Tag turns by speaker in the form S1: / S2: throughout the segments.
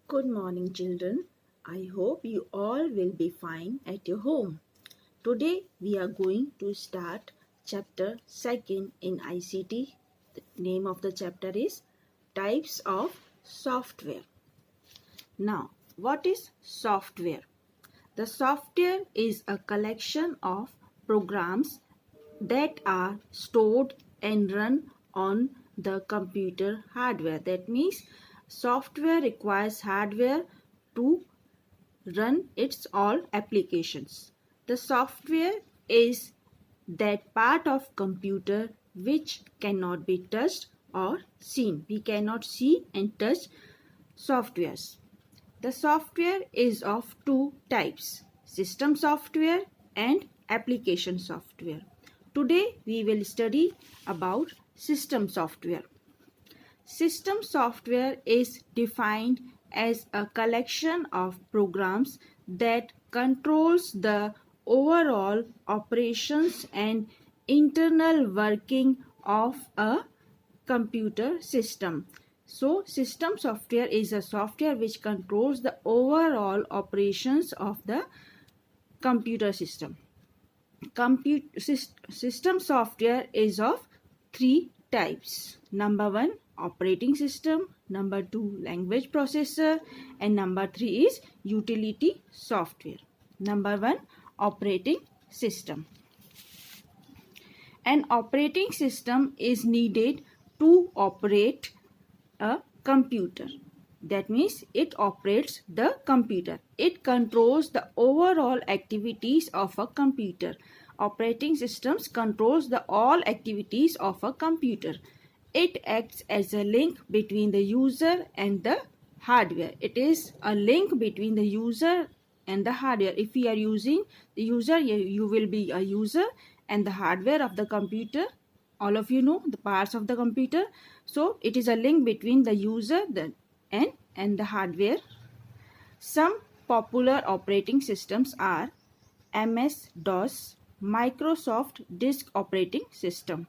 S1: Good morning, children. I hope you all will be fine at your home. Today we are going to start chapter 2nd in ICT. The name of the chapter is Types of Software. Now, what is software? The software is a collection of programs that are stored and run on the computer hardware. That means software requires hardware to run its all applications. The software is that part of computer which cannot be touched or seen. We cannot see and touch softwares. The software is of two types, system software and application software. Today we will study about system software. System software is defined as a collection of programs that controls the overall operations and internal working of a computer system. So, system software is a software which controls the overall operations of the computer system. System software is of three types. Number one, operating system. Number two, language processor. And number three is utility software. Number one, operating system. An operating system is needed to operate a computer. That means it operates the computer. It controls the overall activities of a computer. Operating systems controls the all activities of a computer. It acts as a link between the user and the hardware. It is a link between the user and the hardware. If we are using the user, you will be a user, and the hardware of the computer, all of you know the parts of the computer. So it is a link between the user and the hardware. Some popular operating systems are MS-DOS, Microsoft Disk Operating System,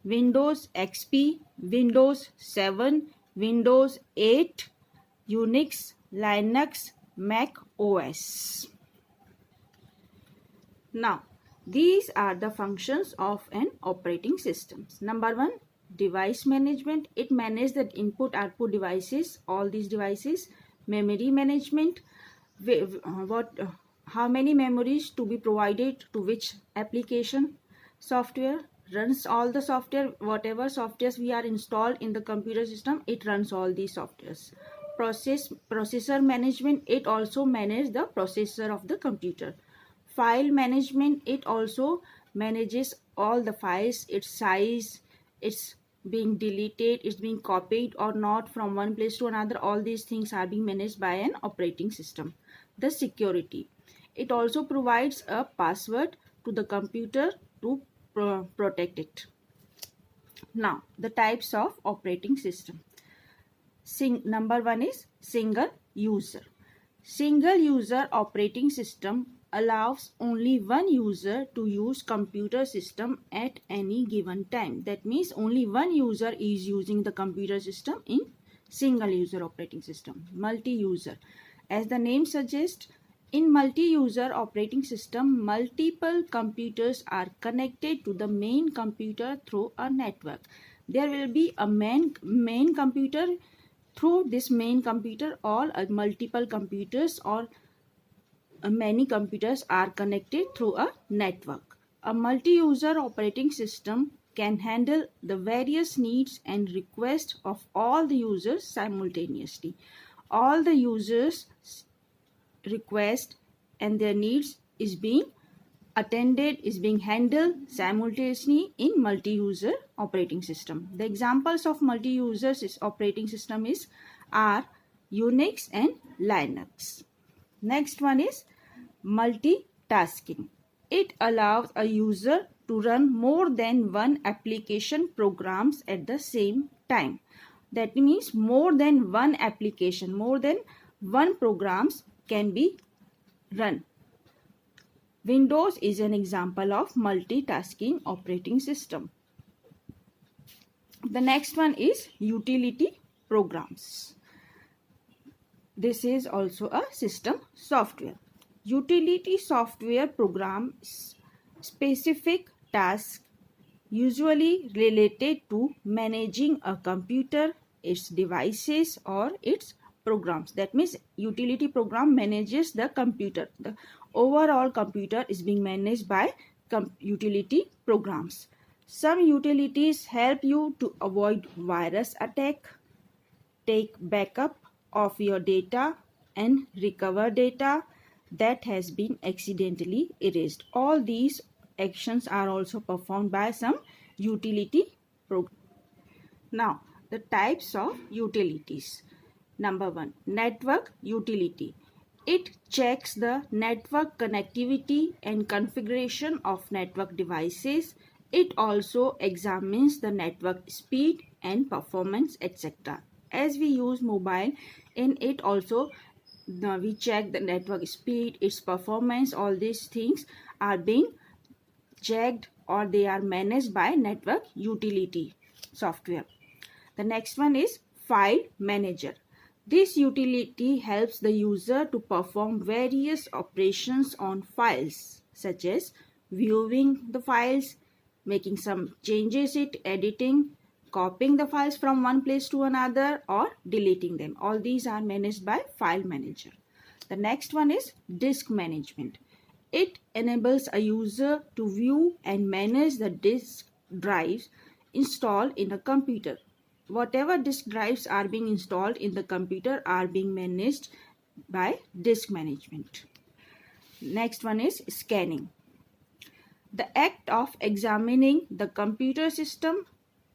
S1: Windows XP, Windows 7, Windows 8, Unix, Linux, Mac OS. Now, these are the functions of an operating system. Number one, device management. It manages the input-output devices, all these devices. Memory management. How many memories to be provided to which application. Software runs all the software, whatever softwares we are installed in the computer system, it runs all these softwares. Processor management, it also manages the processor of the computer. File management, it also manages all the files, its size, it's being deleted, it's being copied or not from one place to another. All these things are being managed by an operating system. The security, it also provides a password to the computer to protect it. Now, the types of operating system. Number one is single user. Single user operating system allows only one user to use computer system at any given time. That means only one user is using the computer system in single user operating system. Multi-user. As the name suggests, in multi-user operating system, multiple computers are connected to the main computer through a network. There will be a main computer. Through this main computer, all multiple computers or many computers are connected through a network. A multi-user operating system can handle the various needs and requests of all the users simultaneously. All the users' request and their needs is being attended, is being handled simultaneously in multi-user operating system. The examples of multi-user operating system are Unix and Linux. Next one is multitasking. It allows a user to run more than one application programs at the same time. That means more than one application, more than one programs can be run. Windows is an example of multitasking operating system. The next one is utility programs. this is also a system software. Utility software programs specific tasks usually related to managing a computer, its devices or its programs. That means utility program manages the computer. The overall computer is being managed by utility programs. Some utilities help you to avoid virus attack, take backup of your data and recover data that has been accidentally erased. All these actions are also performed by some utility program. Now, the types of utilities. Number 1, network utility. It checks the network connectivity and configuration of network devices. It also examines the network speed and performance, etc. As we use mobile, in it also we check the network speed, its performance. All these things are being checked or they are managed by network utility software. The next one is file manager. This utility helps the user to perform various operations on files, such as viewing the files, making some changes, editing, copying the files from one place to another, or deleting them. All these are managed by file manager. The next one is disk management. It enables a user to view and manage the disk drives installed in a computer. Whatever disk drives are being installed in the computer are being managed by disk management. Next one is scanning. The act of examining the computer system,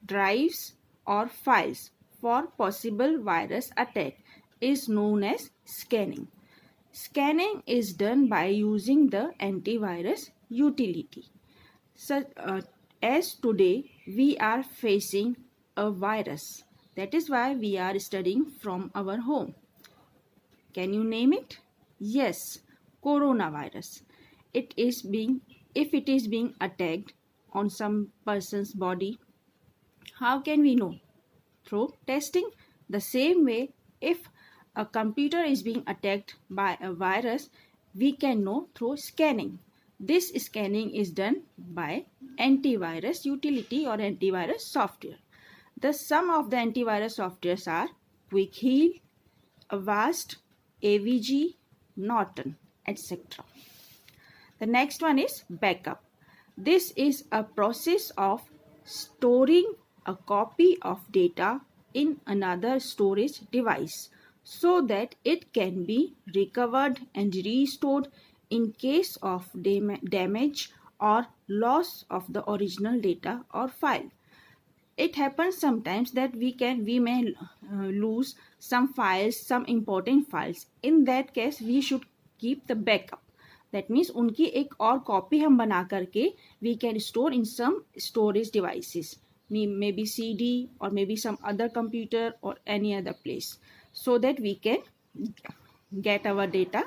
S1: drives or files for possible virus attack is known as scanning. Scanning is done by using the antivirus utility. So, as today we are facing a virus, that is why we are studying from our home. Can you name it? Yes, coronavirus. If it is being attacked on some person's body, how can we know? Through testing. The same way, if a computer is being attacked by a virus, we can know through scanning. This scanning is done by antivirus utility or antivirus software. The sum of the antivirus softwares are Quick Heal, Avast, AVG, Norton, etc. The next one is backup. This is a process of storing a copy of data in another storage device so that it can be recovered and restored in case of damage or loss of the original data or file. It happens sometimes that we may lose some files, some important files. In that case, we should keep the backup. That means उनकी एक और copy हम बना करके we can store in some storage devices, maybe CD or maybe some other computer or any other place, so that we can get our data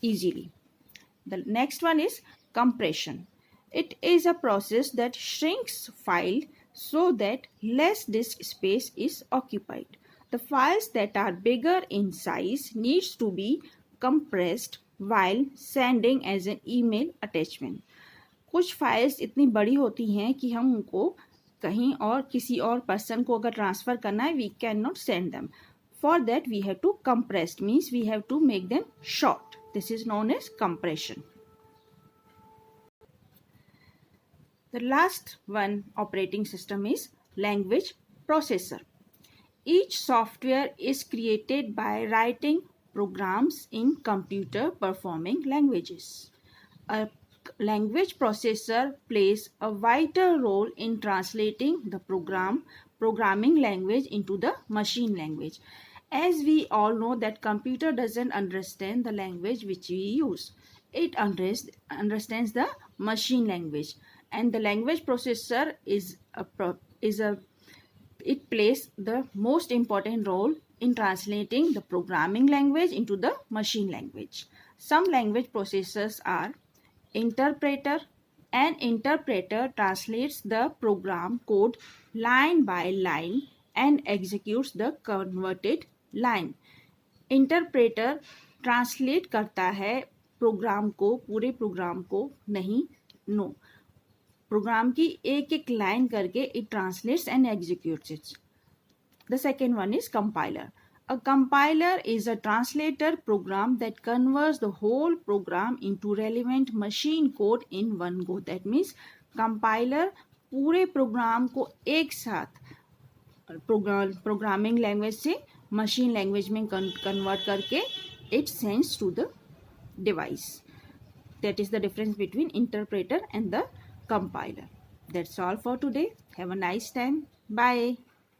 S1: easily. The next one is compression. It is a process that shrinks file so that less disk space is occupied. The files that are bigger in size needs to be compressed while sending as an email attachment. कुछ files इतनी बड़ी होती हैं कि हम उनको कहीं और किसी और पर्सन को अगर ट्रांसफ़र करना है, we cannot send them. For that we have to compress, means we have to make them short. This is known as compression. The last one operating system is language processor. Each software is created by writing programs in computer performing languages. A language processor plays a vital role in translating the programming language into the machine language. As we all know that computer doesn't understand the language which we use. It understands the machine language, and the language processor it plays the most important role in translating the programming language into the machine language. Some language processors are interpreter. An interpreter translates the program code line by line and executes the converted line. Interpreter translate करता है programme को, पूरे program को नहीं, no, programme की एक एक line करके it translates and executes it. The second one is compiler. A compiler is a translator program that converts the whole program into relevant machine code in one go. That means compiler पूरे program को एक साथ programming language से machine language में convert करके it sends to the device. That is the difference between interpreter and the compiler. That's all for today. Have a nice time. Bye.